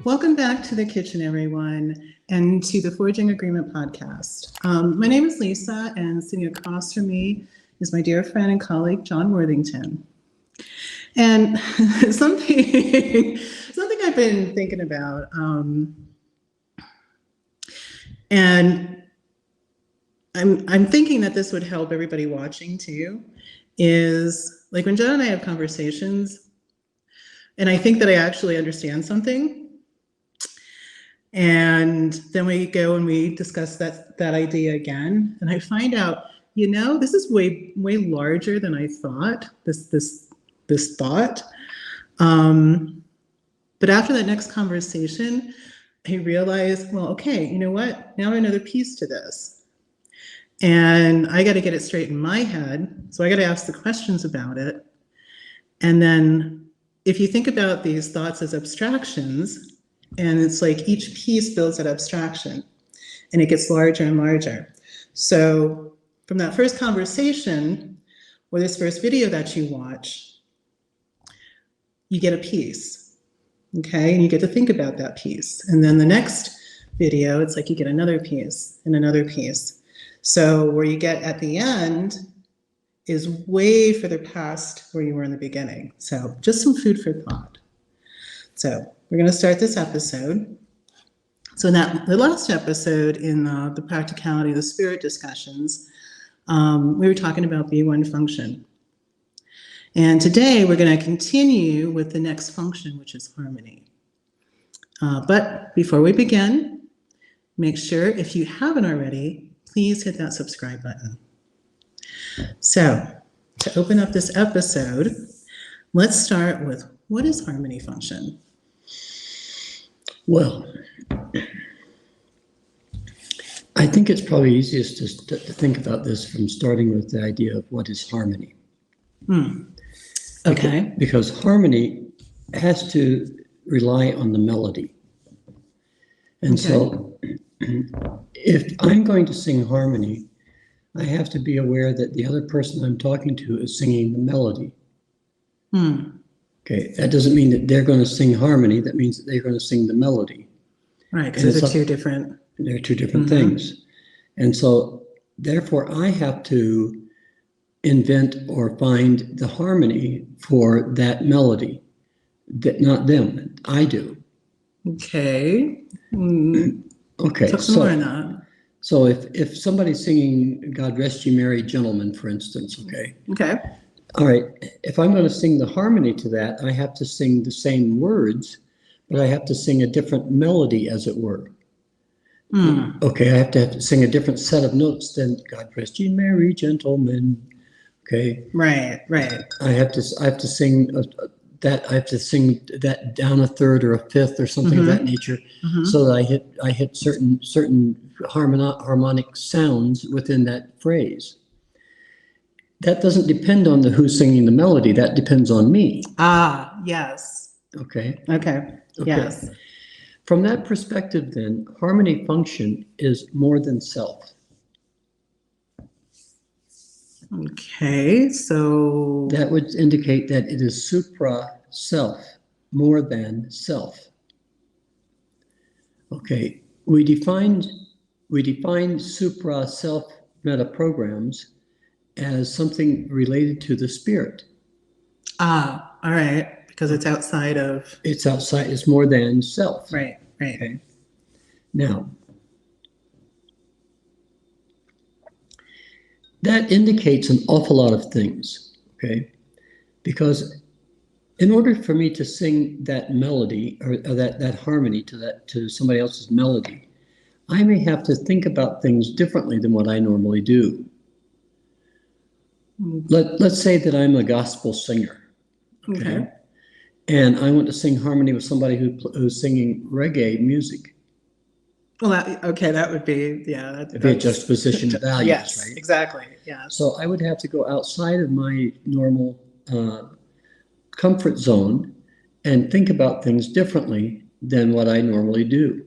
Welcome back to the kitchen, everyone, and to the Forging Agreement podcast. My name is Lisa, and sitting across from me is my dear friend and colleague, John Worthington. And something I've been thinking about, and I'm thinking that this would help everybody watching too, is like when John and I have conversations, and I think that I actually understand something. And then we go and we discuss that idea again, and I find out, this is way larger than I thought. This thought, but after that next conversation, I realized, well, okay, you know what? Now another piece to this, and I got to get it straight in my head. So I got to ask the questions about it, and then if you think about these thoughts as abstractions. And it's like each piece builds that abstraction and it gets larger and larger. So from that first conversation or this first video that you watch, you get a piece, okay? And you get to think about that piece. And then the next video, it's like you get another piece and another piece. So where you get at the end is way further past where you were in the beginning. So just some food for thought. So we're going to start this episode. So in the last episode in the Practicality, the spirit discussions, we were talking about B1 function. And today we're going to continue with the next function, which is harmony. But before we begin, make sure if you haven't already, please hit that subscribe button. So to open up this episode, let's start with what is harmony function? Well, I think it's probably easiest to think about this from starting with the idea of what is harmony. Okay. Because harmony has to rely on the melody. And so if I'm going to sing harmony, I have to be aware that the other person I'm talking to is singing the melody. Okay, that doesn't mean that they're going to sing harmony. That means that they're going to sing the melody. Right, because they're two different. They're two different things. And so, therefore, I have to invent or find the harmony for that melody. That not them, I do. Okay. Okay. Talk some more on that. So if somebody's singing "God Rest Ye Merry Gentlemen," for instance, okay. Okay. All right, if I'm going to sing the harmony to that, I have to sing the same words, but I have to sing a different melody, as it were. Okay, I have to sing a different set of notes than "God Rest Ye Merry Gentlemen." Okay. Right. I have to sing that. I have to sing that down a third or a fifth or something of that nature, so that I hit certain harmonic sounds within that phrase. That doesn't depend on who's singing the melody. That depends on me. Ah, yes. Okay. Yes. From that perspective, then, harmony function is more than self. Okay, so that would indicate that it is supra-self, more than self. Okay, we defined supra-self metaprograms as something related to the spirit. Ah, all right, because it's outside of... It's more than self. Right. Okay. Now, that indicates an awful lot of things, okay? Because in order for me to sing that melody or that harmony to somebody else's melody, I may have to think about things differently than what I normally do. Let's say that I'm a gospel singer, okay? And I want to sing harmony with somebody who's singing reggae music. Well, that would be, that'd be a juxtaposition of values, yes, right? Exactly, yeah. So I would have to go outside of my normal comfort zone and think about things differently than what I normally do.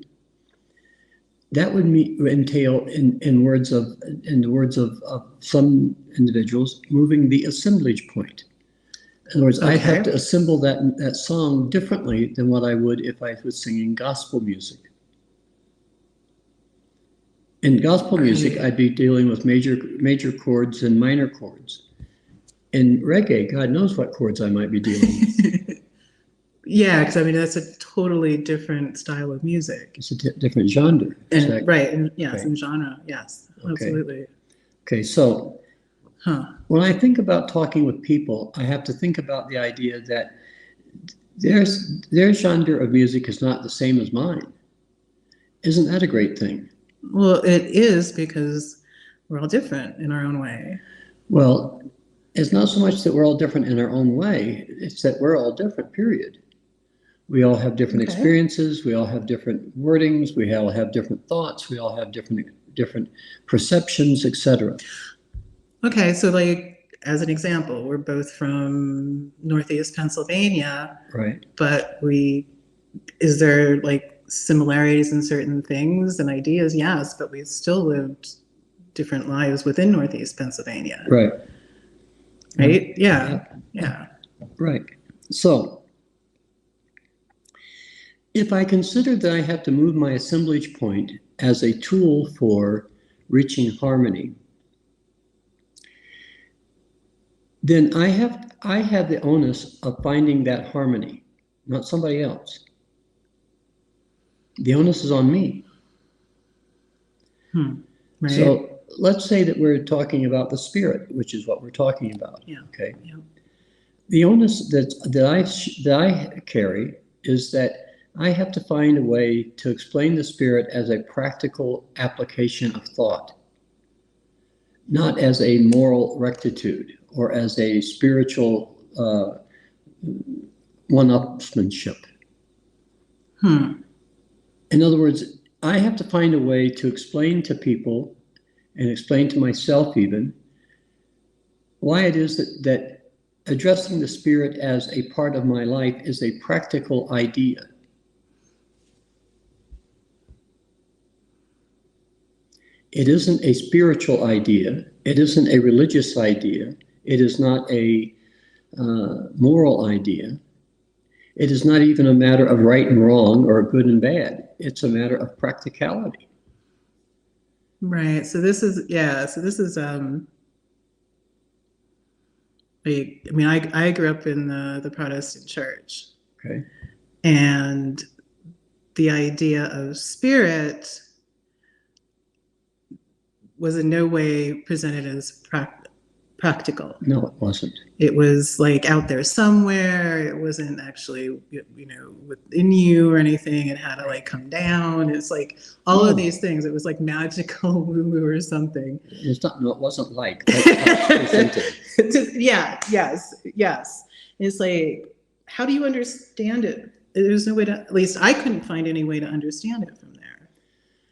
That would entail, in the words of some individuals, moving the assemblage point. In other words, I have Okay. to assemble that song differently than what I would if I was singing gospel music. In gospel music, Right. I'd be dealing with major chords and minor chords. In reggae, God knows what chords I might be dealing with. Yeah, because I mean that's a totally different style of music. It's a different genre. And right, and yes, Okay. and genre, yes, Okay. absolutely. Okay, so Huh. when I think about talking with people, I have to think about the idea that their genre of music is not the same as mine. Isn't that a great thing? Well, it is because we're all different in our own way. Well, it's not so much that we're all different in our own way, it's that we're all different, period. We all have different Okay. experiences, we all have different wordings, we all have different thoughts, we all have different perceptions, etc. Okay, so like as an example, we're both from Northeast Pennsylvania, Right. but is there like similarities in certain things and ideas? Yes, but we still lived different lives within Northeast Pennsylvania. Right. Right? Yeah. Yeah. Right. So, if I consider that I have to move my assemblage point as a tool for reaching harmony, then I have the onus of finding that harmony, not somebody else. The onus is on me. Right. So let's say that we're talking about the spirit, which is what we're talking about. Yeah. Okay. Yeah. The onus that I carry is that I have to find a way to explain the spirit as a practical application of thought, not as a moral rectitude or as a spiritual one-upsmanship. In other words, I have to find a way to explain to people and explain to myself even why it is that addressing the spirit as a part of my life is a practical idea. It isn't a spiritual idea. It isn't a religious idea. It is not a moral idea. It is not even a matter of right and wrong or good and bad. It's a matter of practicality. Right. So this is I mean, I grew up in the Protestant church. Okay. And the idea of spirit was in no way presented as practical. No, it wasn't. It was like out there somewhere. It wasn't actually, within you or anything. It had to like come down. It's like all of these things. It was like magical woo-woo or something. It's not. No, it wasn't like. Yeah. Yes. It's like, how do you understand it? There's no way to. At least I couldn't find any way to understand it from there.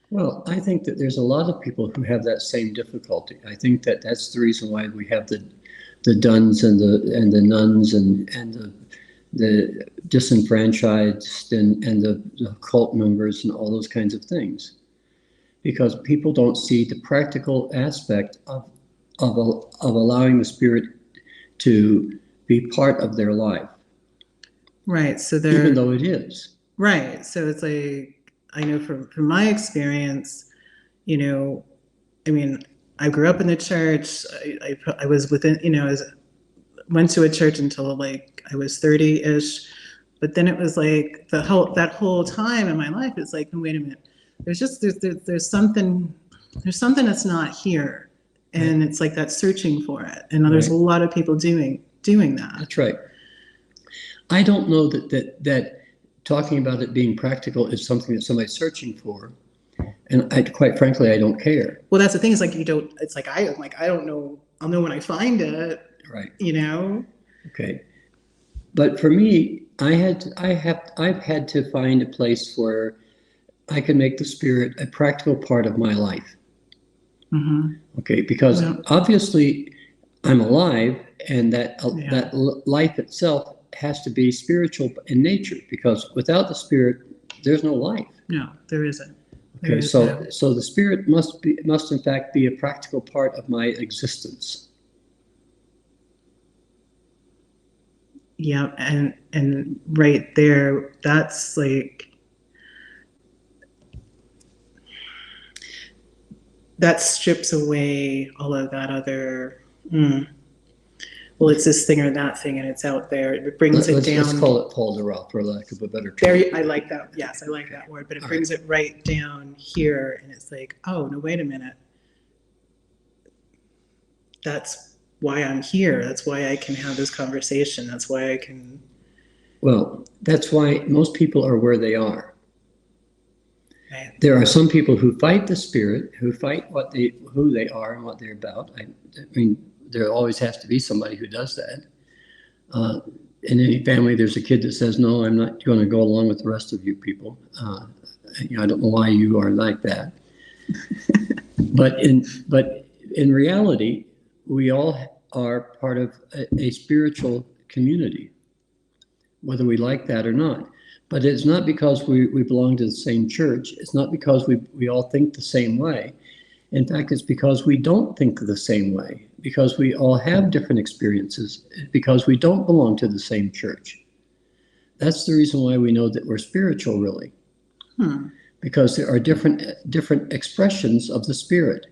Well, I think that there's a lot of people who have that same difficulty. I think that that's the reason why we have the duns and the nuns and the disenfranchised and the cult members and all those kinds of things, because people don't see the practical aspect of allowing the spirit to be part of their life. Right. So even though it is. Right. So it's like, I know from my experience, I mean, I grew up in the church. I was within, went to a church until like I was 30-ish. But then it was like that whole time in my life, it's like, wait a minute, there's something that's not here. And it's like that searching for it. And there's a lot of people doing that. That's right. I don't know that talking about it being practical is something that somebody's searching for. And quite frankly, I don't care. Well, that's the thing. It's like it's like I don't know. I'll know when I find it. Right. Okay. But for me, I've had to find a place where I can make the spirit a practical part of my life. Mm-hmm. Okay, because obviously I'm alive, and that life itself has to be spiritual in nature, because without the spirit, there's no life. No, there isn't. Okay, so the spirit must in fact be a practical part of my existence. yeah, and right there, that's like, that strips away all of that other, well, it's this thing or that thing, and it's out there. It brings it down. Let's call it Paul for lack of a better term. There, I like that. Yes, I like that word. But it brings it right down here, and it's like, oh no, wait a minute. That's why I'm here. That's why I can have this conversation. That's why I can. Well, that's why most people are where they are. Right. There are some people who fight the spirit, who fight who they are and what they're about. I mean, there always has to be somebody who does that. In any family, there's a kid that says, "No, I'm not going to go along with the rest of you people. I don't know why you are like that." but in reality, we all are part of a spiritual community, whether we like that or not. But it's not because we belong to the same church. It's not because we all think the same way. In fact, it's because we don't think the same way, because we all have different experiences, because we don't belong to the same church. That's the reason why we know that we're spiritual, really. Because there are different expressions of the spirit.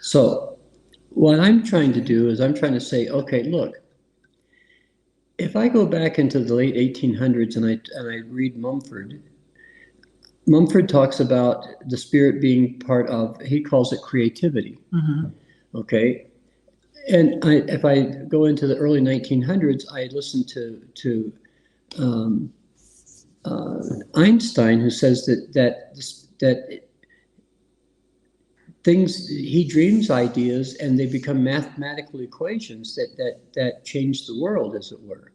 So what I'm trying to do is I'm trying to say, okay, look, if I go back into the late 1800s and I read Mumford talks about the spirit being part of, he calls it creativity. Okay, and if I go into the early 1900s, I listened to Einstein, who says that things, he dreams ideas and they become mathematical equations that change the world, as it were.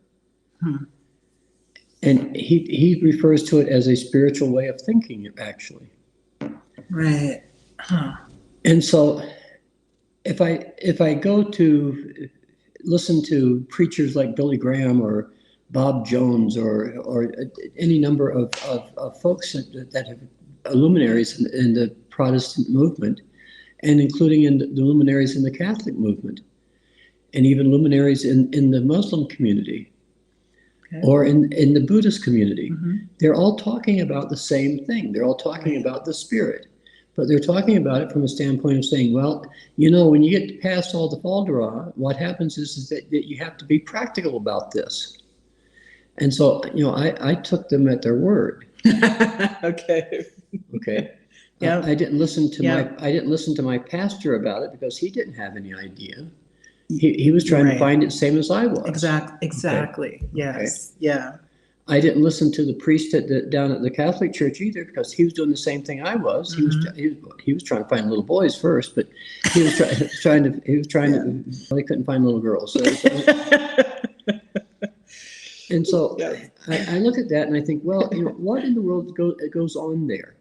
And he refers to it as a spiritual way of thinking, actually. Right. And so if I go to listen to preachers like Billy Graham or Bob Jones or any number of folks that have luminaries in the Protestant movement, and including in the luminaries in the Catholic movement, and even luminaries in the Muslim community, or in the Buddhist community, they're all talking about the same thing. They're all talking about the spirit, but they're talking about it from a standpoint of saying, well, when you get past all the falderah, what happens is that you have to be practical about this. And so, I took them at their word. Okay. Yeah. I didn't listen to my pastor about it because he didn't have any idea. He was trying to find it same as I was. Exactly. Okay. Yes. Okay. Yeah. I didn't listen to the priest down at the Catholic Church either, because he was doing the same thing I was. He was trying to find little boys first, but he was trying to. Well, he couldn't find little girls. So and so I look at that and I think, well, what in the world goes on there?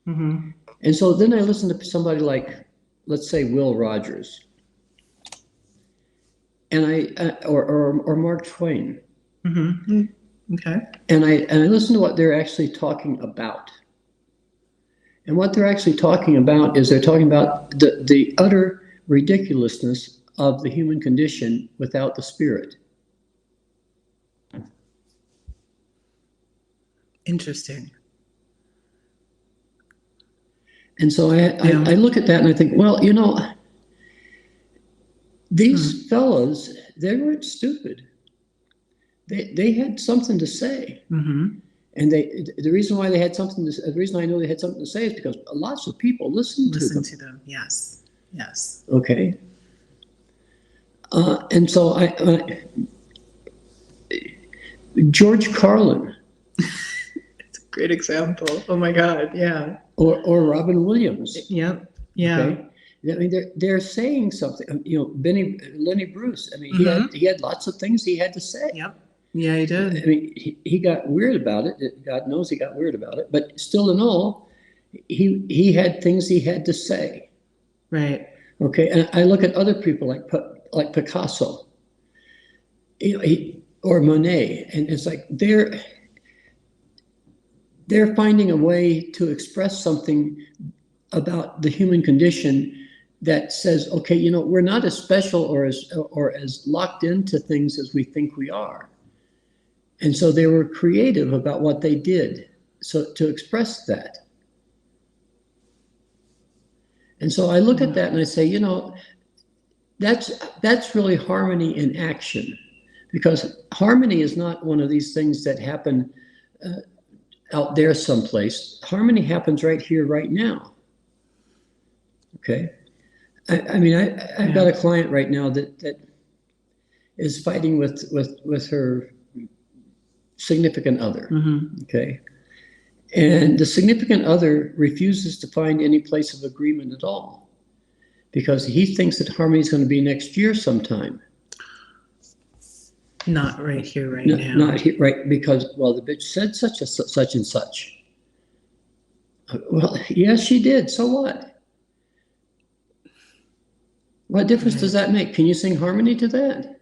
And so then I listen to somebody like, let's say, Will Rogers, and or Mark Twain. Okay. And I listen to what they're actually talking about. And what they're actually talking about is they're talking about the utter ridiculousness of the human condition without the spirit. Interesting. And so I look at that and I think, well, these fellows, they weren't stupid. They had something to say. And the reason why they had something to say, the reason I know they had something to say is because lots of people listened to them. Yes. Okay. And so George Carlin. It's a great example. Oh my God. Yeah. Or Robin Williams. Yep. Yeah. Okay? I mean, they're saying something. Lenny Bruce. I mean, he had lots of things he had to say. Yep. Yeah, he did. I mean, he got weird about it. God knows he got weird about it. But still in all, he had things he had to say. Right. Okay. And I look at other people like Picasso, or Monet, and it's like they're finding a way to express something about the human condition that says, okay, we're not as special or as locked into things as we think we are. And so they were creative about what they did, so to express that. And so I look at that and I say, you know, that's really harmony in action, because harmony is not one of these things that happen out there someplace. Harmony happens right here, right now. Okay. I mean, I've got a client right now that is fighting with her significant other. Okay. And the significant other refuses to find any place of agreement at all, because he thinks that harmony is going to be next year sometime. Not right here, right now. Not here, right? Because, well, the bitch said such and such. Well, yes, she did. So what? What difference does that make? Can you sing harmony to that?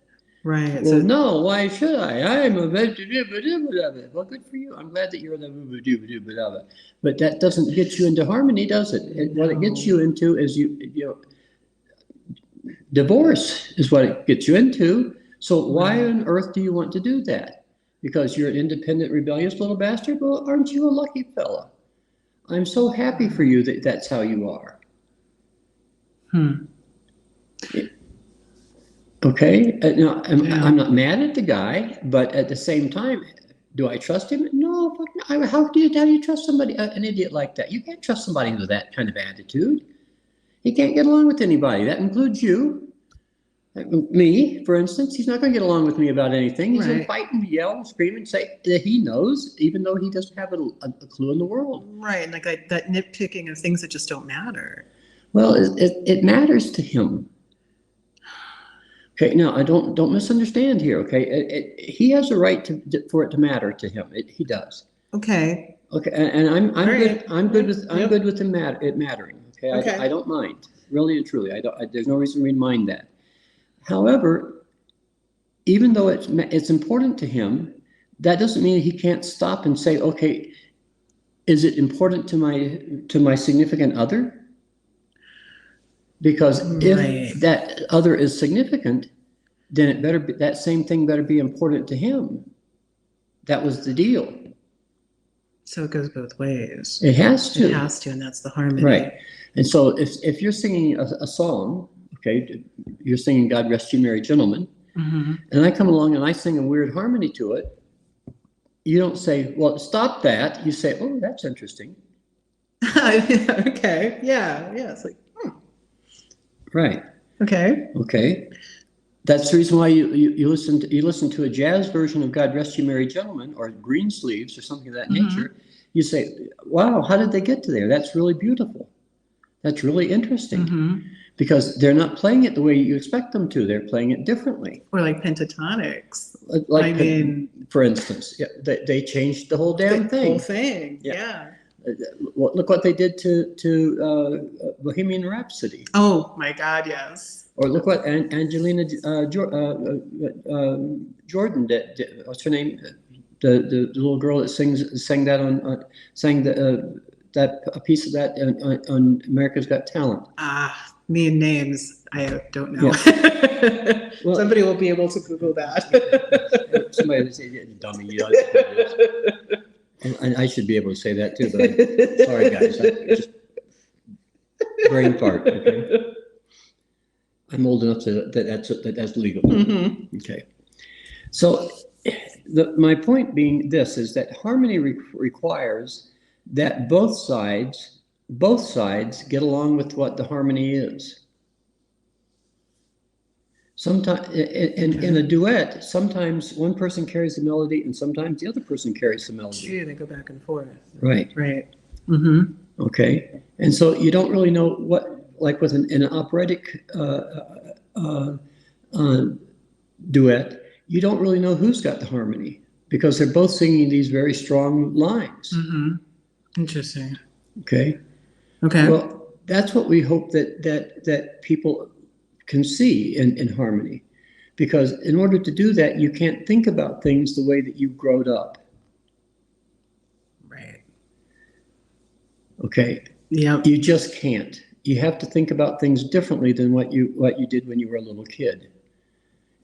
Right. Well, no, why should I? I'm a well, good for you. I'm glad that you're the but that doesn't get you into harmony, does it? What it gets you into is you know, divorce is what it gets you into. So why on earth do you want to do that? Because you're an independent, rebellious little bastard? Well, aren't you a lucky fella? I'm so happy for you that that's how you are. Okay, now, I'm not mad at the guy, but at the same time, do I trust him? No, how do you trust somebody, an idiot like that? You can't trust somebody with that kind of attitude. He can't get along with anybody. That includes you. Me, for instance, he's not going to get along with me about anything. He's going to fight and yell and scream and say that he knows, even though he doesn't have a clue in the world. Right, like that nitpicking of things that just don't matter. Well, it matters to him. Okay, no, I don't misunderstand here. Okay, he has a right for it to matter to him. He does. Okay. Okay, and I'm good. I'm good with it mattering. Okay, I don't mind, really and truly. There's no reason to mind that. However, even though it's important to him, that doesn't mean he can't stop and say, okay, is it important to my significant other? Because if that other is significant, then it better be, that same thing better be important to him. That was the deal. So it goes both ways. It has to. It has to, and that's the harmony. Right. And so if you're singing a song, okay, you're singing God Rest You Merry Gentlemen, and I come along and I sing a weird harmony to it, you don't say, well, stop that. You say, oh, that's interesting. Okay. Yeah. It's like, Right. Okay. That's the reason why you listen to a jazz version of God Rest You Merry Gentlemen or Greensleeves or something of that nature. You say, wow, how did they get to there? That's really beautiful. That's really interesting. Because they're not playing it the way you expect them to. They're playing it differently. Or like pentatonics. For instance, they changed the whole damn thing. The whole thing, yeah. Look what they did to Bohemian Rhapsody. Oh my God, yes. Or look what Angelina Jordan did. What's her name? The little girl that sang that that a piece of that on America's Got Talent. Me and names, I don't know. Yeah. Well, somebody will be able to Google that. Somebody will say, dummy, you know. And I should be able to say that too, but sorry guys, just brain fart. Okay, I'm old enough that that's legal. Okay, so my point being this is that harmony requires that both sides get along with what the harmony is. Sometimes in a duet, sometimes one person carries the melody and sometimes the other person carries the melody. True, they go back and forth. Right. Okay. And so you don't really know what, like with an operatic duet, you don't really know who's got the harmony because they're both singing these very strong lines. Interesting. Okay. Well, that's what we hope that people can see in harmony, because in order to do that, you can't think about things the way that you growed up. Right. Okay. Yeah. You just can't. You have to think about things differently than what you did when you were a little kid.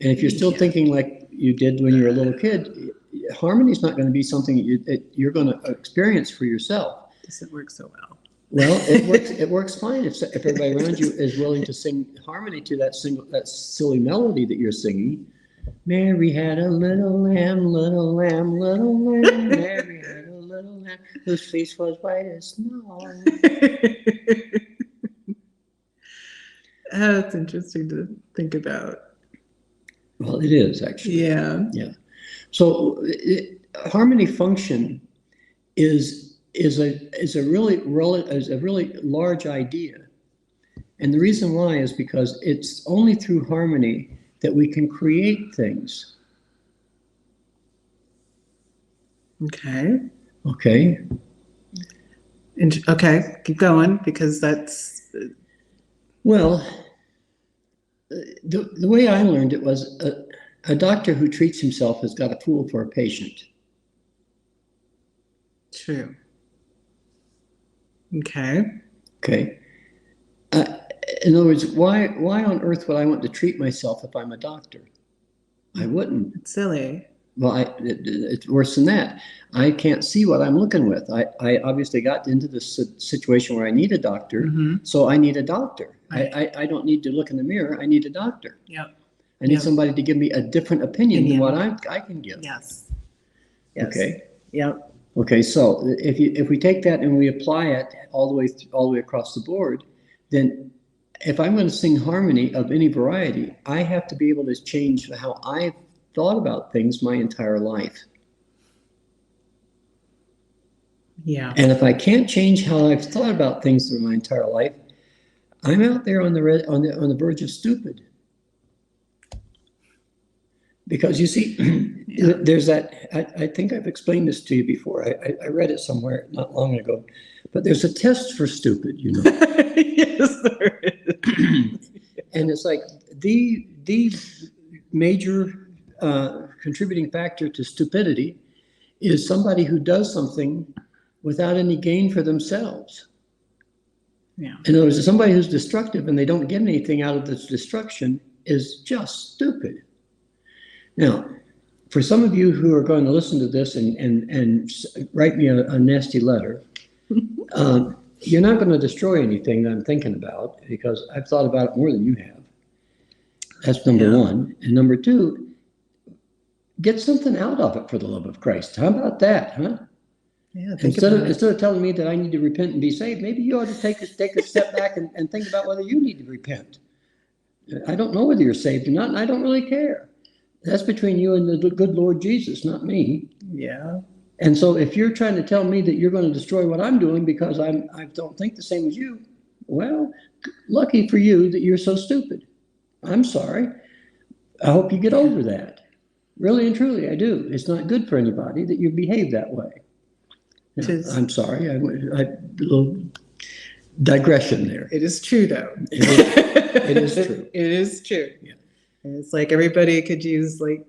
And if you're still thinking like you did when you were a little kid, harmony is not going to be something that you're going to experience for yourself. Doesn't work so well. Well, it works fine if everybody around you is willing to sing harmony to that silly melody that you're singing. Mary had a little lamb, little lamb, little lamb. Mary had a little lamb whose fleece was white as snow. That's interesting to think about. Well, it is actually. Yeah. Yeah. So harmony function is a really large idea, and the reason why is because it's only through harmony that we can create things. Okay. Okay. Okay, keep going, because that's... Well, the way I learned it was a doctor who treats himself has got a fool for a patient. True. Okay. Okay. In other words, why on earth would I want to treat myself if I'm a doctor? I wouldn't. It's silly. Well, it's worse than that. I can't see what I'm looking with. I obviously got into this situation where I need a doctor, so I need a doctor. Right. I don't need to look in the mirror. I need a doctor. Yep. I need somebody to give me a different opinion than what I can give. Yes. Okay. Yep. Okay. So if we take that and we apply it all the way across the board, then if I'm going to sing harmony of any variety, I have to be able to change how I've thought about things my entire life. Yeah. And if I can't change how I've thought about things through my entire life, I'm out there on the verge of stupid. Because you see, there's that. I think I've explained this to you before. I read it somewhere not long ago, but there's a test for stupid. You know. Yes, there is. And it's like the major contributing factor to stupidity is somebody who does something without any gain for themselves. Yeah. In other words, somebody who's destructive and they don't get anything out of this destruction is just stupid. Now, for some of you who are going to listen to this and write me a nasty letter, you're not going to destroy anything that I'm thinking about, because I've thought about it more than you have. That's number one. And number two, get something out of it for the love of Christ. How about that, huh? Yeah, instead of telling me that I need to repent and be saved, maybe you ought to take a step back and think about whether you need to repent. I don't know whether you're saved or not, and I don't really care. That's between you and the good Lord Jesus, not me. Yeah. And so if you're trying to tell me that you're going to destroy what I'm doing because I don't think the same as you, well, lucky for you that you're so stupid. I'm sorry. I hope you get over that. Really and truly, I do. It's not good for anybody that you behave that way. Now, I'm sorry. I a little digression there. It is true, though. It is true. It is true. Yeah. And it's like everybody could use, like,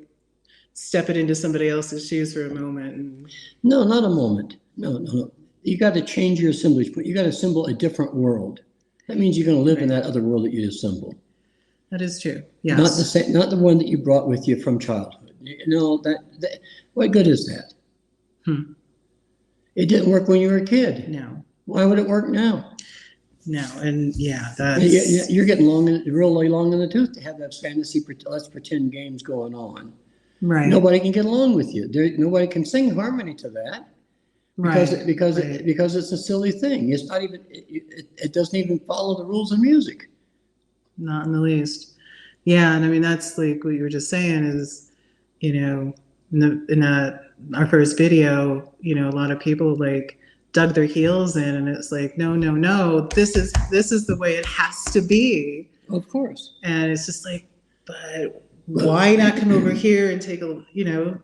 step it into somebody else's shoes for a moment. And... No, not a moment. No. You got to change your assemblage point. You got to assemble a different world. That means you're going to live in that other world that you assemble. That is true. Yes. Not the same. Not the one that you brought with you from childhood. No, that what good is that? It didn't work when you were a kid. No. Why would it work now? No, and that's... You're getting really long in the tooth to have that fantasy, let's pretend games going on. Right. Nobody can get along with you. Nobody can sing harmony to that. Because it's a silly thing. It's not even. It doesn't even follow the rules of music. Not in the least. Yeah, and I mean that's like what you were just saying is, in our first video, a lot of people like dug their heels in, and it's like no, this is the way it has to be. Of course. And it's just like, but why not come over here and take a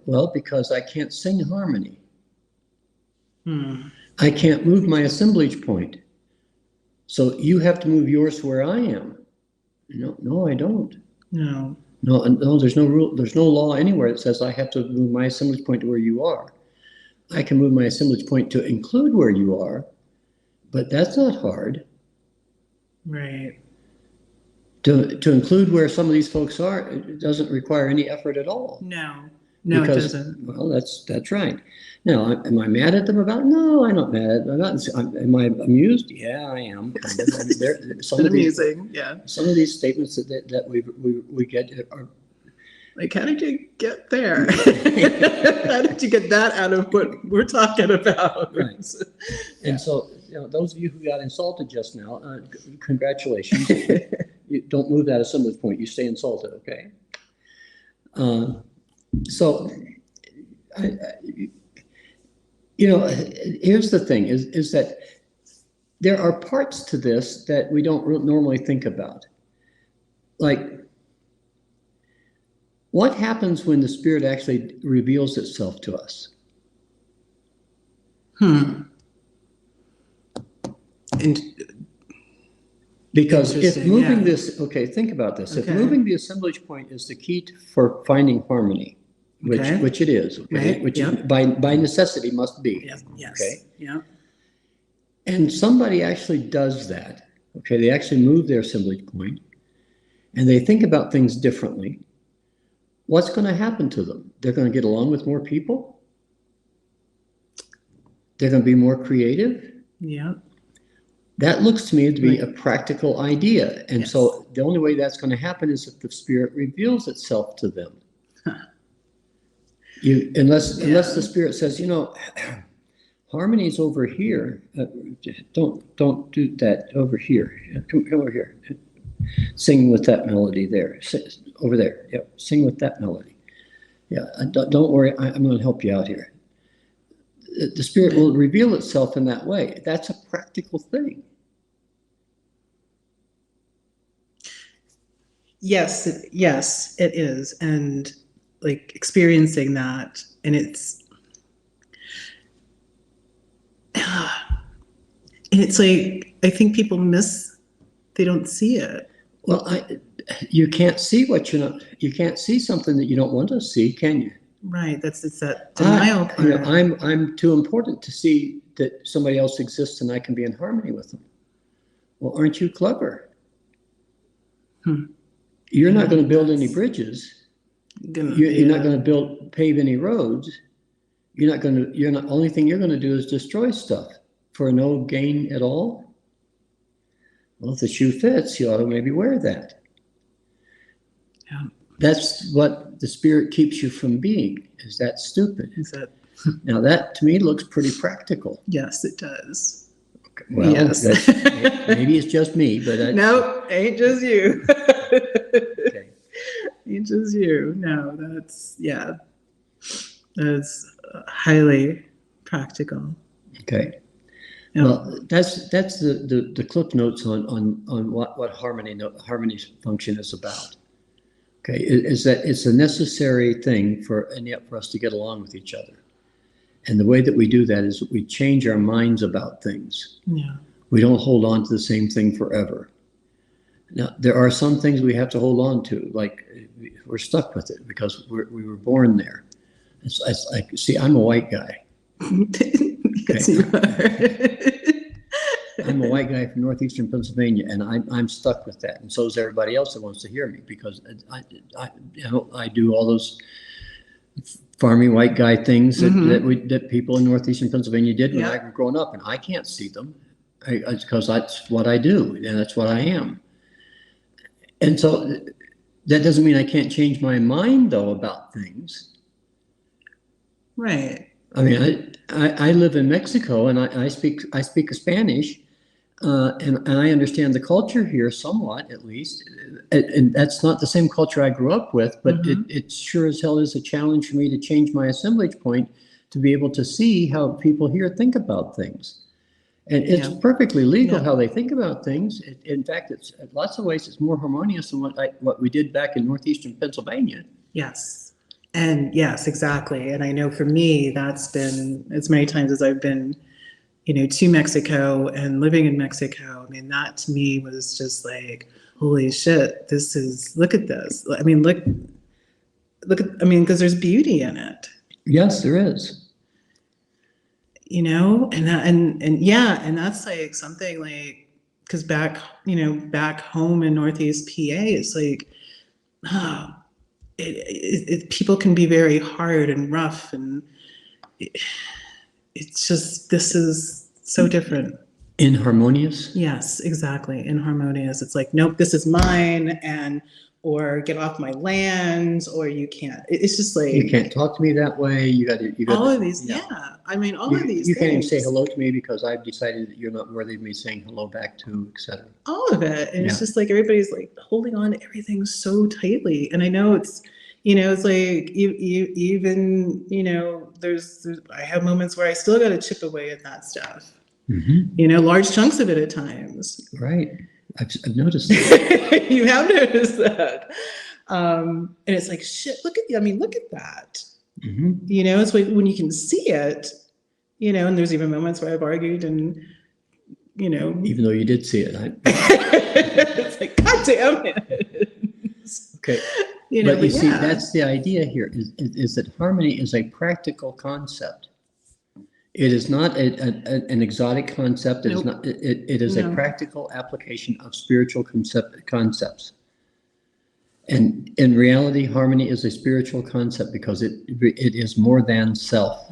Well, because I can't sing harmony. I can't move my assemblage point. So you have to move yours where I am. No, I don't. No, there's no rule. There's no law anywhere that says I have to move my assemblage point to where you are. I can move my assemblage point to include where you are, but that's not hard. Right. To include where some of these folks are, it doesn't require any effort at all. No. No, because, it doesn't. well, that's right. Now, am I mad at them about it? No, I'm not mad at them. Am I amused? Yeah, I am. Kind of. I mean, It's amusing. Yeah. some of these statements that we get are. Like, how did you get there? How did you get that out of what we're talking about? Right. Yeah. And so, those of you who got insulted just now, congratulations. You don't move that assembly point. You stay insulted, okay? So, here's the thing: is that there are parts to this that we don't normally think about, like. What happens when the Spirit actually reveals itself to us? And Because if moving this, think about this. Okay. If moving the assemblage point is the key for finding harmony, which it is, Right. which Yep. by necessity must be. Yes. Okay. Yeah. And somebody actually does that. Okay, they actually move their assemblage point, and they think about things differently. What's going to happen to them? They're going to get along with more people. They're going to be more creative. Yeah. That looks to me to be a practical idea. And Yes. so the only way that's going to happen is if the Spirit reveals itself to them. Unless the Spirit says, harmony's over here. Don't do that over here. Come over here. Sing with that melody there. Over there. Yeah, sing with that melody. Yeah, don't worry. I'm going to help you out here. The Spirit will reveal itself in that way. That's a practical thing. Yes, it is. And like experiencing that, and it's like, I think people they don't see it. Well, you can't see you can't see something that you don't want to see, can you? Right. It's that denial part. I'm too important to see that somebody else exists and I can be in harmony with them. Well, aren't you clever? You're not going to build any bridges. You're not going to pave any roads. Only thing you're going to do is destroy stuff for no gain at all. Well, if the shoe fits, you ought to maybe wear that. Yeah. That's what the Spirit keeps you from being, is that stupid. Now that to me looks pretty practical. Yes, it does. Okay. Well, yes. Maybe it's just me, but no, ain't just you. Okay. Ain't just you. No, that's highly practical. Okay. Yeah. Well, that's the clip notes on what harmony function is about. Okay, is that it's a necessary thing for us to get along with each other, and the way that we do that is we change our minds about things. Yeah. We don't hold on to the same thing forever. Now, there are some things we have to hold on to, like we're stuck with it because we were born there. It's like, see, I'm a white guy. Yes, you are. I'm a white guy from northeastern Pennsylvania, and I'm stuck with that, and so is everybody else that wants to hear me, because I do all those farming white guy things that people in northeastern Pennsylvania did when I was growing up, and I can't see them because that's what I do and that's what I am. And so that doesn't mean I can't change my mind though about things. Right. I mean, I live in Mexico, and I speak Spanish, and I understand the culture here somewhat, at least. And that's not the same culture I grew up with, but it sure as hell is a challenge for me to change my assemblage point to be able to see how people here think about things. And it's perfectly legal how they think about things. In fact, it's in lots of ways it's more harmonious than what we did back in northeastern Pennsylvania. Yes. And yes, exactly. And I know for me, that's been as many times as I've been, to Mexico and living in Mexico. I mean, that to me was just like, holy shit, look at this. I mean, look at, because there's beauty in it. Yes, there is. And that's like something like, because back home in Northeast PA, it's like, people can be very hard and rough, and it's just, this is so different. Inharmonious? Yes, exactly. Inharmonious. It's like, nope, this is mine, and or get off my land, or you can't. It's just like, You can't talk to me that way. You got to. all of these. Yeah. I mean, all of these. You can't even things. say hello to me because I've decided that you're not worthy of me saying hello back to, etc. All of it, and it's just like everybody's like holding on to everything so tightly. And I know it's, it's like even there's I have moments where I still got to chip away at that stuff. Large chunks of it at times. Right. I've noticed that. You have noticed that. And it's like, shit, look at that. It's like when you can see it, and there's even moments where I've argued and, Even though you did see it. It's like, God damn it. Okay. But you see, that's the idea here, is that harmony is a practical concept. It is not an exotic concept. It is not. It is a practical application of spiritual concepts. And in reality, harmony is a spiritual concept because it is more than self.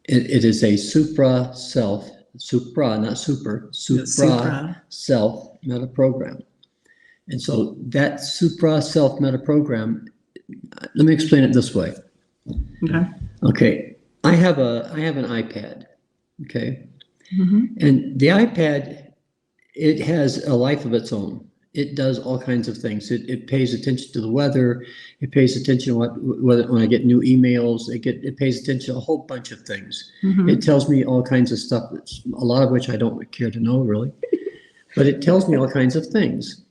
It is a supra self, not super, supra self meta program. And so that supra self meta program, let me explain it this way. Okay. I have an iPad, okay? And the iPad, it has a life of its own. It does all kinds of things. It pays attention to the weather. It pays attention to when I get new emails. It pays attention to a whole bunch of things. It tells me all kinds of stuff, a lot of which I don't care to know, really. But it tells me all kinds of things.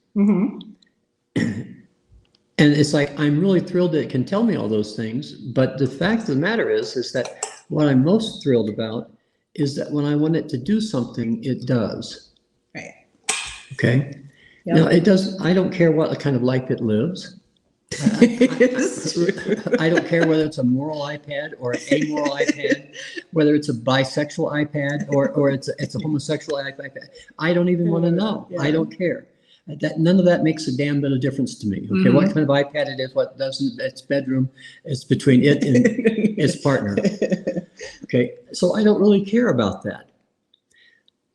And it's like, I'm really thrilled that it can tell me all those things. But the fact of the matter is that what I'm most thrilled about is that when I want it to do something, it does. Right. Okay. Yep. Now it does. I don't care what kind of life it lives. I don't care whether it's a moral iPad or an amoral iPad, whether it's a bisexual iPad or it's a homosexual iPad. I don't even want to know. I don't care. None of that makes a damn bit of difference to me. Okay, what kind of iPad it is, what doesn't, its bedroom, it's between it and its partner. Okay, so I don't really care about that.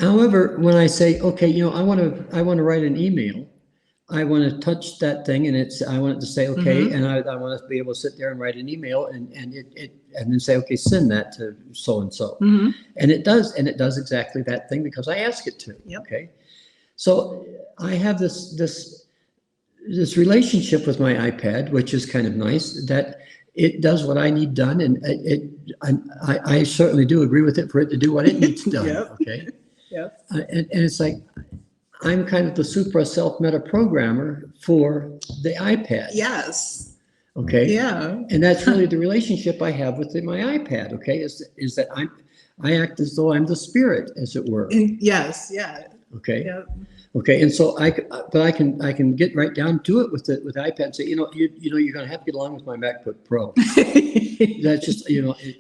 However, when I say, okay, I want to write an email, I want to touch that thing, and I want it to say, okay, and I want to be able to sit there and write an email, and then say, okay, send that to so and so, and it does exactly that thing because I ask it to. Okay. So I have this relationship with my iPad, which is kind of nice, that it does what I need done, and I certainly do agree with it for it to do what it needs done. Okay. And it's like I'm kind of the supra self meta programmer for the iPad. Yes. Okay. Yeah. And that's really the relationship I have with my iPad. Okay, is that I act as though I'm the spirit, as it were. Yes. Yeah. Okay. Yep. Okay. And so I can get right down to it with the iPad and say, you're going to have to get along with my MacBook Pro. That's just,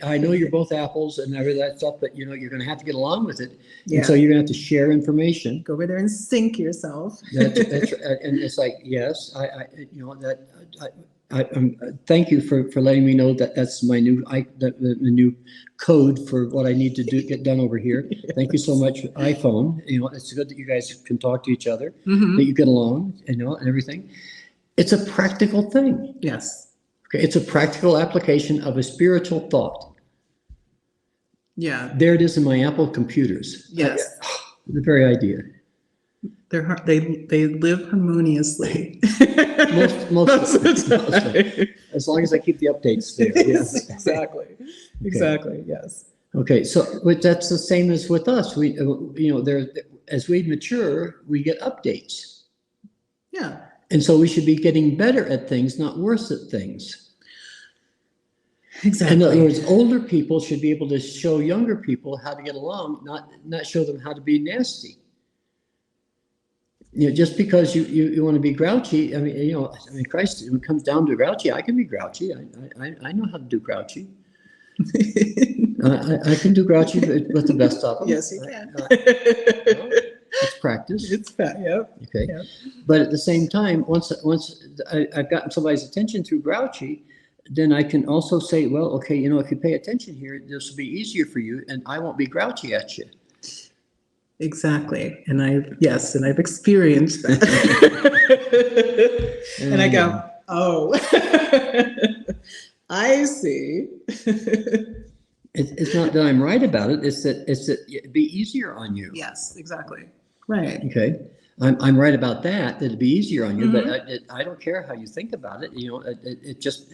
I know you're both Apples and everything that stuff, but you're going to have to get along with it. Yeah. And so you're going to have to share information. Go over there and sync yourself. That's and it's like, yes, thank you for letting me know that that's my new the new code for what I need to get done over here. Thank you so much, iPhone. It's good that you guys can talk to each other, that you get along, and everything. It's a practical thing. Yes. Okay, it's a practical application of a spiritual thought. Yeah. There it is in my Apple computers. Yes. The very idea. They live harmoniously. Most of the time. As long as I keep the updates there. Yes. Exactly. Yes. Okay, so that's the same as with us. We, as we mature, we get updates. Yeah. And so we should be getting better at things, not worse at things. Exactly. In other words, older people should be able to show younger people how to get along, not show them how to be nasty. Just because you want to be grouchy, Christ, when it comes down to grouchy, I can be grouchy. I know how to do grouchy. I can do grouchy with the best of them. Yes, you can. It's practice. It's fat. Yep. Okay. Yep. But at the same time, once I've gotten somebody's attention through grouchy, then I can also say, well, okay, you know, if you pay attention here, this will be easier for you, and I won't be grouchy at you. Exactly. And I've experienced that. And I go, oh, I see. It's not that I'm right about it. It's that it'd be easier on you. Yes, exactly. Right. Okay. I'm right about that. That'd be easier on you, but I don't care how you think about it. You know, it just,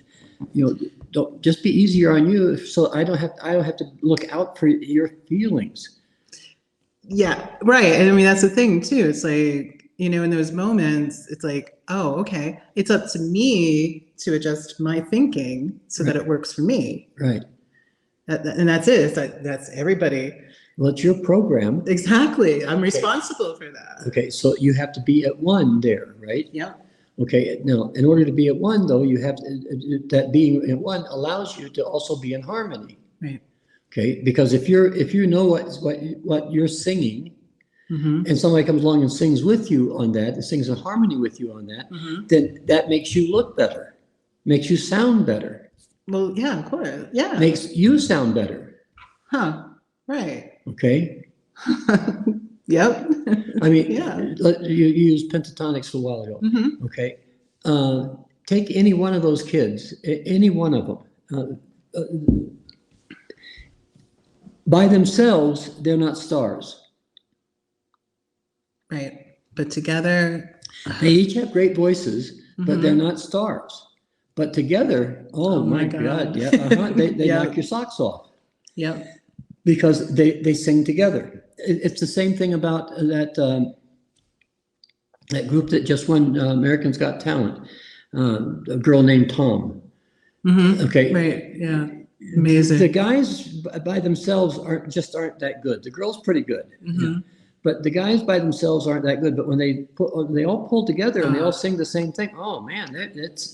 you know, don't just be easier on you. So I don't have to look out for your feelings. Yeah. Right. And I mean, that's the thing too. It's like, you know, in those moments, it's like, oh, okay, it's up to me to adjust my thinking so that it works for me. Right. And that's it. That's everybody. Well, it's your program. Exactly. I'm responsible for that. Okay, so you have to be at one there, right? Yeah. Okay, now, in order to be at one, though, you have to, that being at one allows you to also be in harmony. Right. Okay, because if you know what you're singing, and somebody comes along and sings with you on that, and sings in harmony with you on that, then that makes you look better, makes you sound better. Well, yeah, of course. Yeah. Makes you sound better. Huh. Right. Okay. Yep. I mean, Yeah. you used pentatonics a while ago. Okay. Take any one of those kids, any one of them. By themselves, they're not stars. Right. But together. They each have great voices, but they're not stars. But together, oh my God, yeah, they knock your socks off. Yep. Because they sing together. It's the same thing about that group that just won American's Got Talent, a girl named Tom. Okay. Right. Yeah. Amazing. The guys by themselves aren't that good. The girl's pretty good. Yeah. But the guys by themselves aren't that good. But when they all pull together and they all sing the same thing, oh man, that's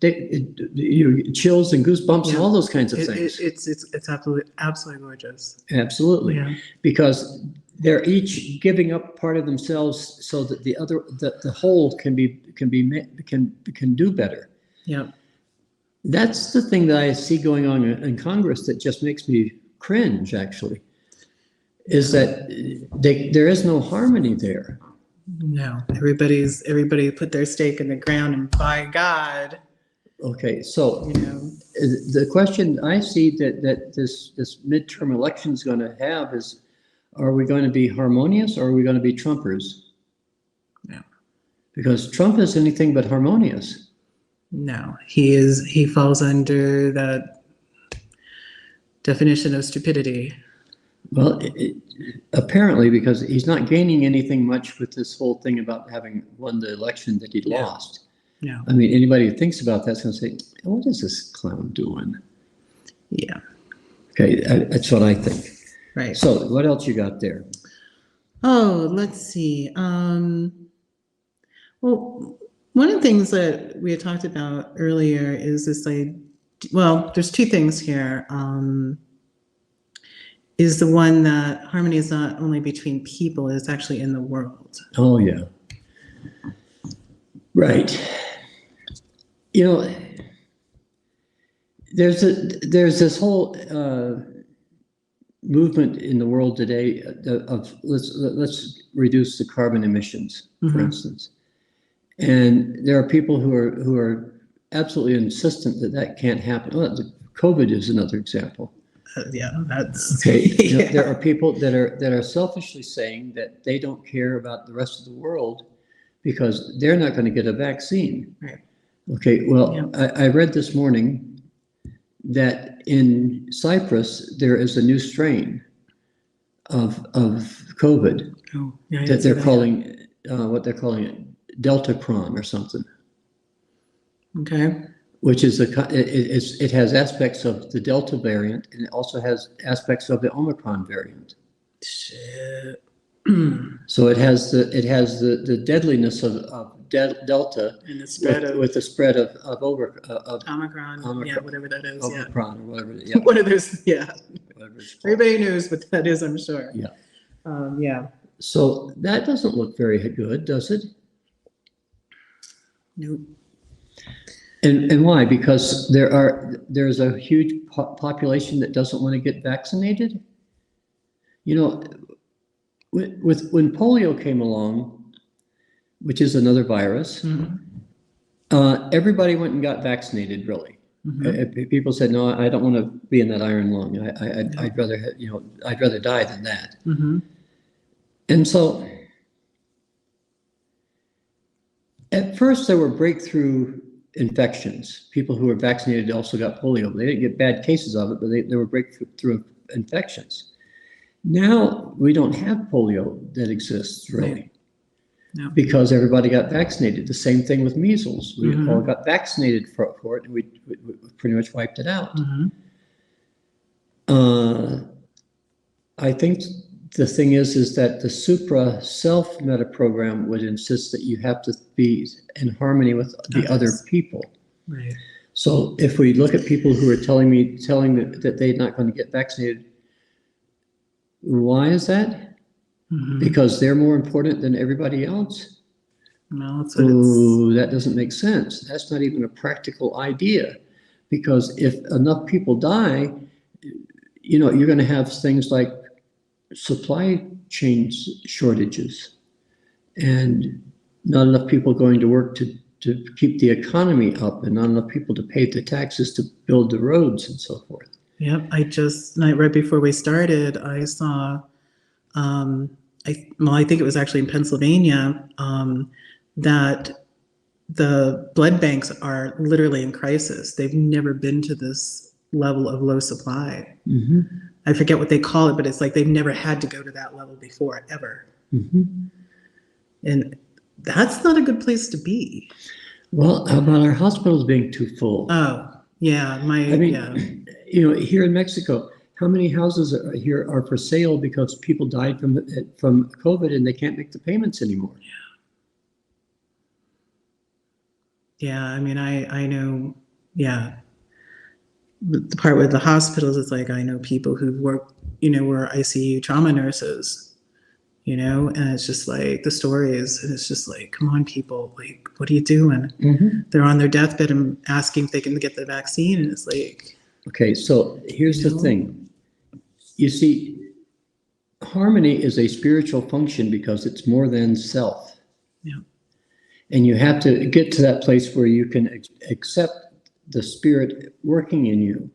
chills and goosebumps and all those kinds of things. It's absolutely gorgeous. Absolutely. Yeah. Because they're each giving up part of themselves so that the whole can do better. Yeah. That's the thing that I see going on in Congress that just makes me cringe, actually, is that there is no harmony there. No, everybody put their stake in the ground, and by God. Okay, so you know, the question I see that this midterm election is going to have is, are we going to be harmonious or are we going to be Trumpers? No. Because Trump is anything but harmonious. No, he falls under that definition of stupidity. Well, apparently, because he's not gaining anything much with this whole thing about having won the election that he lost. Yeah. I mean, anybody who thinks about that's going to say, what is this clown doing? Yeah. Okay, that's what I think. Right. So what else you got there? Oh, let's see. Well, one of the things that we had talked about earlier is this, there's two things here. Is the one that harmony is not only between people, it's actually in the world. Oh, yeah. Right. You know, there's this whole movement in the world today of let's reduce the carbon emissions, for instance. And there are people who are absolutely insistent that can't happen. Well, COVID is another example. Yeah, that's okay. You know, there are people that are selfishly saying that they don't care about the rest of the world because they're not going to get a vaccine. Right. Okay. Well, I read this morning that in Cyprus there is a new strain of COVID that they're calling what they're calling it Deltacron or something. Okay. Which is it has aspects of the Delta variant and it also has aspects of the Omicron variant. Shit. So it has the deadliness of Delta and the spread with the spread of Omicron, yeah, whatever that is. Omicron or whatever. Yeah. One of those, yeah. Everybody knows what that is, I'm sure. Yeah. Yeah. So that doesn't look very good, does it? Nope. And why? Because there's a huge population that doesn't want to get vaccinated. You know, when polio came along, which is another virus, everybody went and got vaccinated. Really, people said, "No, I don't want to be in that iron lung. I'd rather, I'd rather die than that." And so, at first, there were breakthrough infections. People who were vaccinated also got polio. They didn't get bad cases of it, but there were breakthrough infections. Now we don't have polio that exists really, because everybody got vaccinated. The same thing with measles. We all got vaccinated for it, and we pretty much wiped it out. I think the thing is that the supra self meta program would insist that you have to be in harmony with the other people. Right. So if we look at people who are telling me that they're not going to get vaccinated, why is that? Because they're more important than everybody else? No, that's that doesn't make sense. That's not even a practical idea, because if enough people die, you're going to have things like supply chain shortages and not enough people going to work to keep the economy up, and not enough people to pay the taxes to build the roads and so forth. Yep. Right before we started, I saw, I think it was actually in Pennsylvania, that the blood banks are literally in crisis. They've never been to this level of low supply. I forget what they call it, but it's like they've never had to go to that level before, ever. And that's not a good place to be. Well, how about our hospitals being too full? Oh, yeah. Here in Mexico, how many houses here are for sale because people died from COVID and they can't make the payments anymore? Yeah, I know, the part with the hospitals, it's like, I know people who work, were ICU trauma nurses, and it's just like the stories, and it's just like, come on, people, like, what are you doing? They're on their deathbed and asking if they can get the vaccine, and it's like. Okay, so here's the thing. You see, harmony is a spiritual function because it's more than self. Yeah. And you have to get to that place where you can accept the spirit working in you.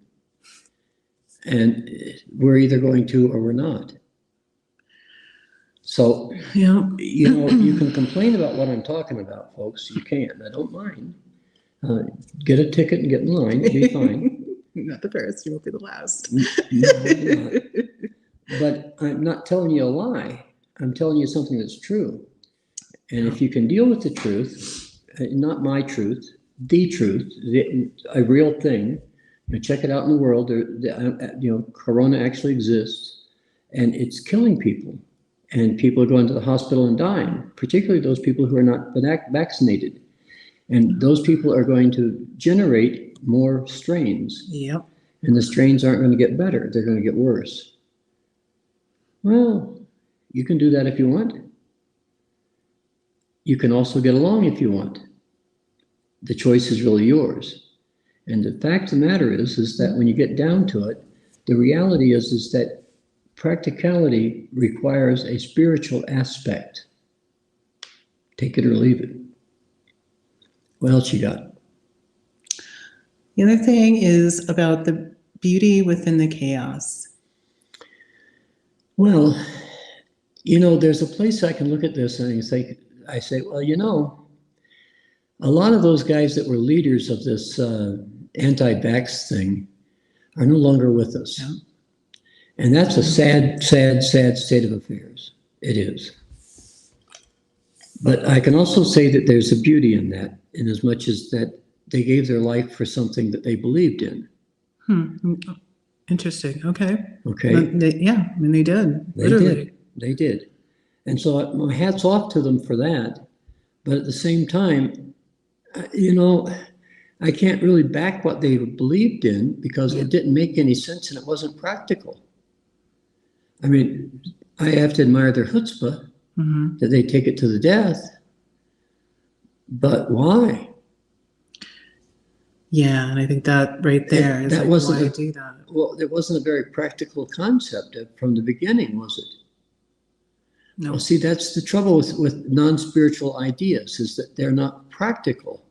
And we're either going to or we're not. So, you can complain about what I'm talking about, folks. You can. I don't mind. Get a ticket and get in line. It'll be fine. Not the first. You won't be the last. No, but I'm not telling you a lie. I'm telling you something that's true. And if you can deal with the truth, not my truth, the truth, a real thing, check it out in the world. Corona actually exists, and it's killing people. And people are going to the hospital and dying, particularly those people who are not vaccinated. And those people are going to generate more strains. Yep. And the strains aren't going to get better. They're going to get worse. Well, you can do that if you want. You can also get along if you want. The choice is really yours. And the fact of the matter is that when you get down to it, the reality is that practicality requires a spiritual aspect. Take it or leave it. What else you got? The other thing is about the beauty within the chaos. Well, there's a place I can look at this and I say, well, a lot of those guys that were leaders of this anti-vax thing are no longer with us. Yeah. And that's a sad, sad, sad state of affairs. It is. But I can also say that there's a beauty in that, in as much as that they gave their life for something that they believed in. Interesting. Okay. Okay. They did. They did. And so my hat's off to them for that. But at the same time, I can't really back what they believed in because it didn't make any sense and it wasn't practical. I mean, I have to admire their chutzpah. that they take it to the death. But why? Yeah, and I think that right there is That like, wasn't why a- do that? Well, it wasn't a very practical concept from the beginning, was it? No. Well, see, that's the trouble with non-spiritual ideas, is that they're not practical.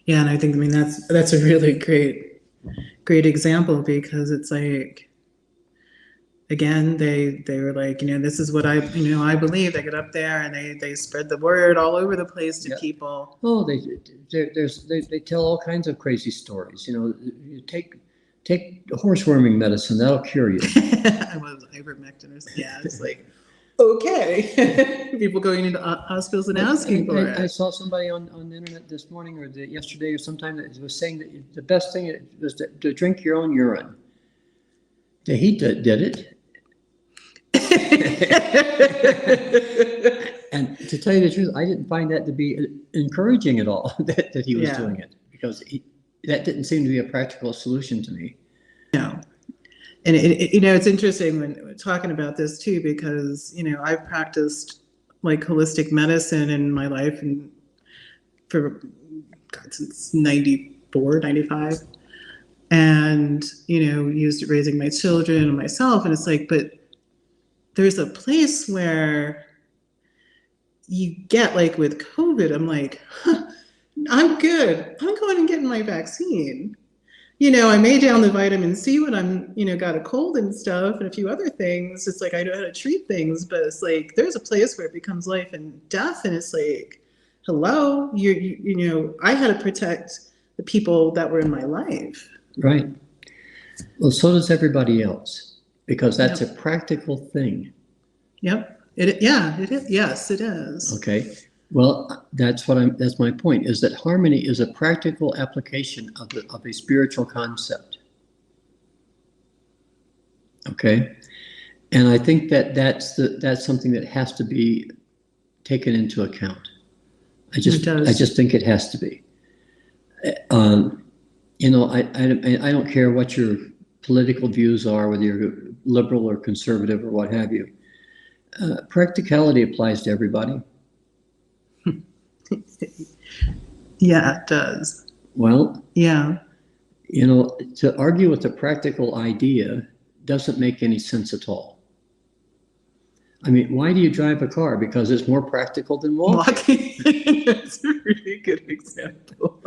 Yeah, and I think, I mean, that's a really great example, because it's like, again, they were like, this is what I believe. They get up there and they spread the word all over the place to people. Oh, they tell all kinds of crazy stories. You take horseworming medicine, that'll cure you. I was ivermectin or something. Yeah, it's like, okay. People going into hospitals and asking for it. I saw somebody on the internet this morning or yesterday or sometime that was saying that the best thing was to drink your own urine. He did it. And to tell you the truth, I didn't find that to be encouraging at all, that he was doing it, because that didn't seem to be a practical solution to me. No. And it's interesting when we're talking about this too, because I've practiced like holistic medicine in my life, and since 94, 95, and used it raising my children and myself. And it's like, but there's a place where you get, like with COVID, I'm like, I'm good. I'm going and getting my vaccine. I may down the vitamin C when I'm, got a cold and stuff and a few other things. It's like, I know how to treat things, but it's like, there's a place where it becomes life and death. And it's like, hello, I had to protect the people that were in my life. Right. Well, so does everybody else, because that's a practical thing. Yep. It is. Yes, it is. Okay. Well, that's my point, is that harmony is a practical application of a spiritual concept. Okay. And I think that's something that has to be taken into account. I just think it has to be. I don't care what your political views are, whether you're liberal or conservative or what have you. Practicality applies to everybody. Yeah, it does. Well, yeah. To argue with a practical idea doesn't make any sense at all. I mean, why do you drive a car? Because it's more practical than walking. That's a really good example.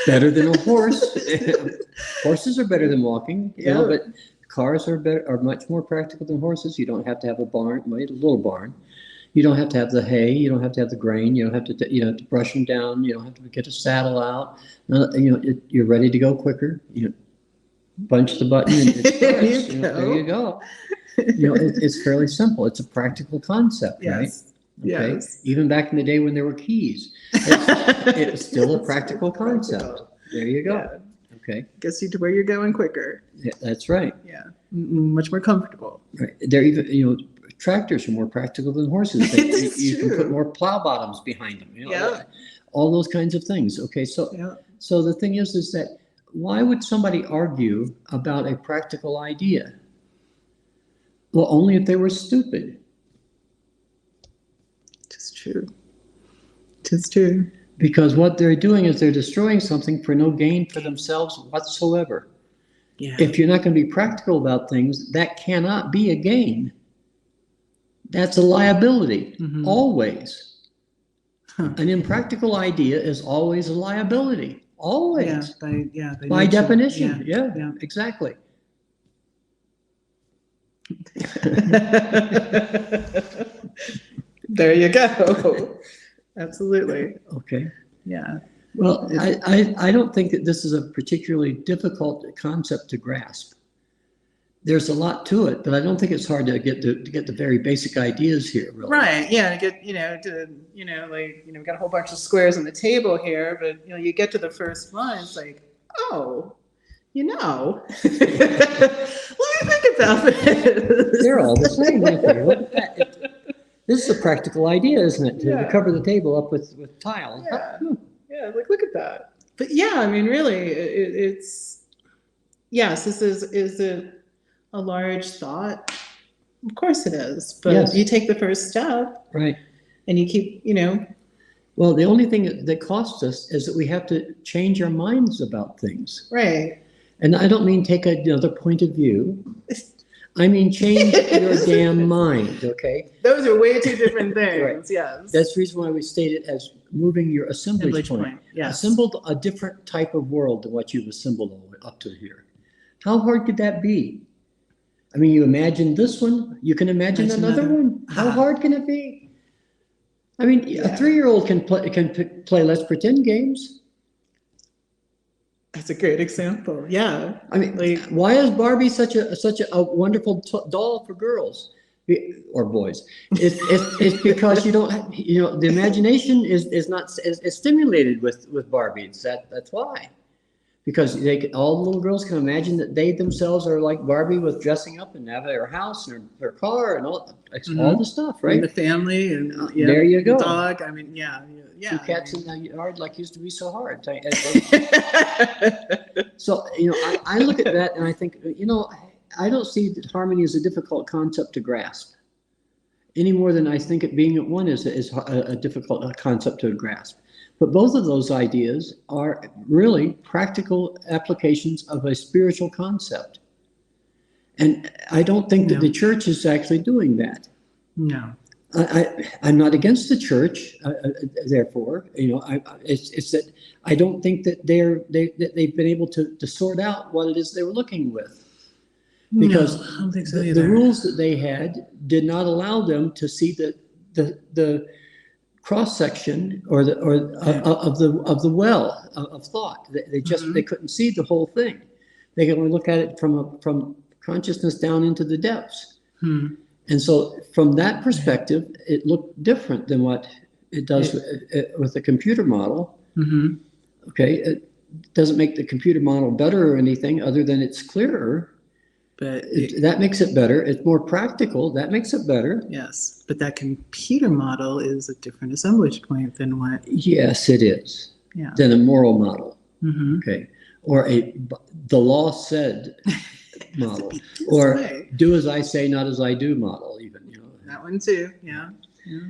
Better than a horse. Horses are better than walking, but cars are much more practical than horses. You don't have to have a barn, a little barn. You don't have to have the hay. You don't have to have the grain. You don't have to brush them down. You don't have to get a saddle out. You're ready to go quicker. Punch the button and it starts. There you go. It's fairly simple. It's a practical concept, right? Okay. Yes. Even back in the day when there were keys, it's still a practical concept. There you go. Yeah. Okay. Gets you to where you're going quicker. Yeah, that's right. Yeah. Much more comfortable. Right. They're even, tractors are more practical than horses. You can put more plow bottoms behind them. All those kinds of things. Okay. So the thing is that why would somebody argue about a practical idea? Well, only if they were stupid. It's true. It's true. Because what they're doing is they're destroying something for no gain for themselves whatsoever. Yeah. If you're not going to be practical about things, that cannot be a gain. That's a liability, always. An impractical idea is always a liability, always. By definition. Yeah, exactly. There you go. Absolutely. Okay. Yeah. Well, I don't think that this is a particularly difficult concept to grasp. There's a lot to it, but I don't think it's hard to get the very basic ideas here. Really. Right. Yeah. To get we got a whole bunch of squares on the table here, but you get to the first one, it's like, oh, let me think about this. They're all the same. Look at that. This is a practical idea, isn't it? To cover the table up with tile. Yeah. Like, look at that. But yeah, I mean, really, it's yes. This is it a large thought? Of course it is. But Yes. you take the first step Right. and you keep, Well, the only thing that costs us is that we have to change our minds about things. right. And I don't mean take another point of view. I mean change your damn mind, okay? Those are way two different things, Right. yes. That's the reason why we state it as moving your assemblage point. Yes. Assembled a different type of world than what you've assembled up to here. How hard could that be? I mean, you imagine this one, you can imagine another one. How hard can it be? I mean, a 3-year-old can play Let's Pretend games. That's a great example. Yeah. I mean, why is Barbie such a wonderful doll for girls or boys? It's because you don't, the imagination is not is stimulated with Barbie. That's why. Because all the little girls can imagine that they themselves are like Barbie with dressing up and have their house and their car and all the stuff, right? And the family and there you go. The dog. I mean, yeah. 2 cats in the yard like used to be so hard. So I look at that and I think I don't see that harmony is a difficult concept to grasp any more than I think it being at one is a difficult concept to grasp. But both of those ideas are really practical applications of a spiritual concept. And I don't think that the church is actually doing that. No. I'm not against the church, therefore, it's that I don't think that they've been able to sort out what it is they were looking with. Because I don't think so the rules that they had did not allow them to see the cross section of the well of thought. They couldn't see the whole thing. They could only look at it from consciousness down into the depths. And so from that perspective, it looked different than what it does with the computer model. Okay, it doesn't make the computer model better or anything other than it's clearer. But that makes it better. It's more practical. That makes it better. Yes, but that computer model is a different assemblage point than what. Yes, it is. Yeah. Than a moral model. Okay, or the law said model, or do as I say, not as I do model. Even that one too. Yeah.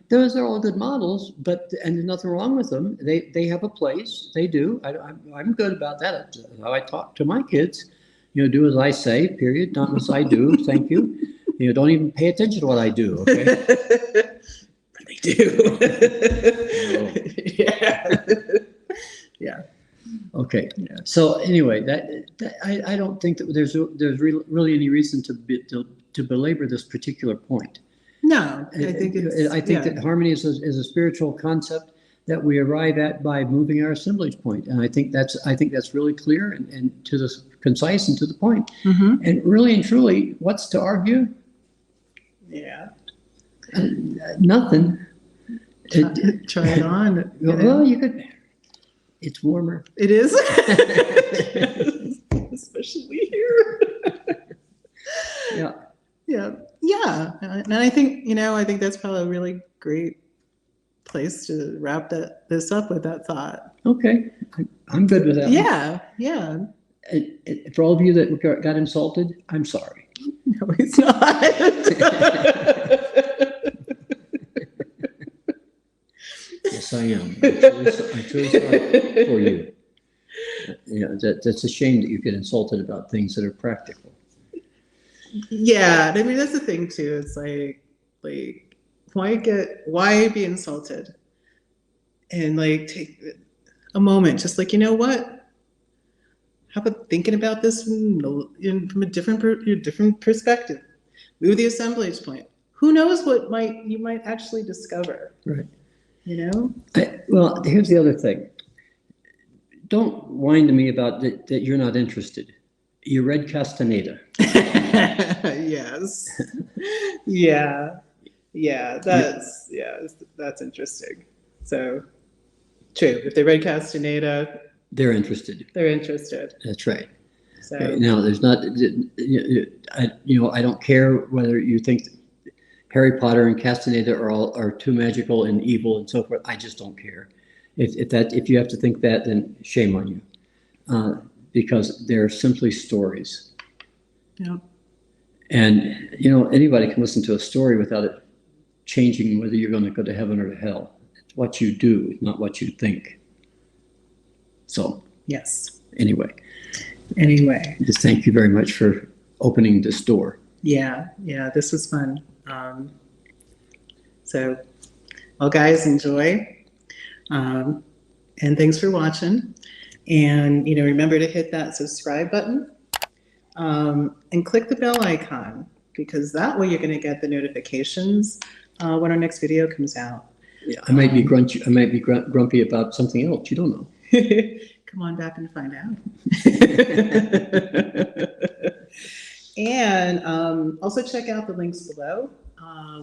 Those are all good models, and there's nothing wrong with them. They have a place. They do. I'm good about that. That's how I talk to my kids. Do as I say, period, not as I do. Thank you. Don't even pay attention to what I do, okay? But they do. Yeah. Okay. Yeah. So anyway, I don't think that there's really any reason to belabor this particular point. No, I think that harmony is a spiritual concept that we arrive at by moving our assemblage point, and I think that's really clear and to the concise and to the point. And really and truly, what's to argue? Yeah, nothing. Try it on. Well, you could. It's warmer. It is, especially here. Yeah, and I think that's probably a really great place to wrap this up with that thought. Okay, I'm good with that. Yeah. For all of you that got insulted, I'm sorry. No, it's not. Yes, I am. I'm truly sorry for you. That's a shame that you get insulted about things that are practical. Yeah, I mean that's the thing too. It's like why be insulted, and take a moment, just what? How about thinking about this from a different perspective? Move the assemblage point. Who knows what you might actually discover? Right. Well, here's the other thing. Don't whine to me about that you're not interested. You read Castaneda. Yes. Yeah. That's interesting. So, true. If they read Castaneda, they're interested. That's right. So now, there's not. I don't care whether you think Harry Potter and Castaneda are too magical and evil and so forth. I just don't care. If you have to think that, then shame on you, because they're simply stories. Yeah. And, anybody can listen to a story without it changing whether you're going to go to heaven or to hell. It's what you do, not what you think. So, Yes. Anyway, just thank you very much for opening this door. Yeah, this was fun. So, well, guys, enjoy. And thanks for watching. And, remember to hit that subscribe button and click the bell icon, because that way you're going to get the notifications when our next video comes out. Yeah, I might be grumpy. I might be grumpy about something else. You don't know. Come on back and find out. And also check out the links below.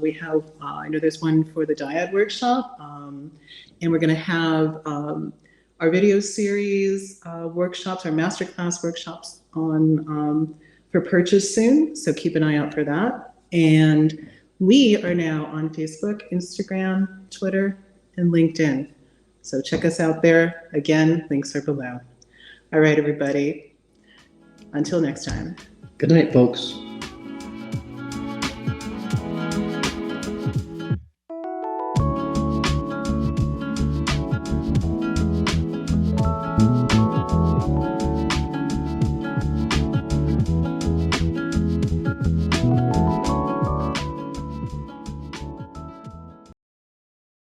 We have, I know there's one for the Dyad Workshop, and we're going to have our video series workshops, our masterclass workshops on for purchase soon. So keep an eye out for that. And we are now on Facebook, Instagram, Twitter, and LinkedIn. So check us out there. Again, links are below. All right, everybody. Until next time. Good night, folks.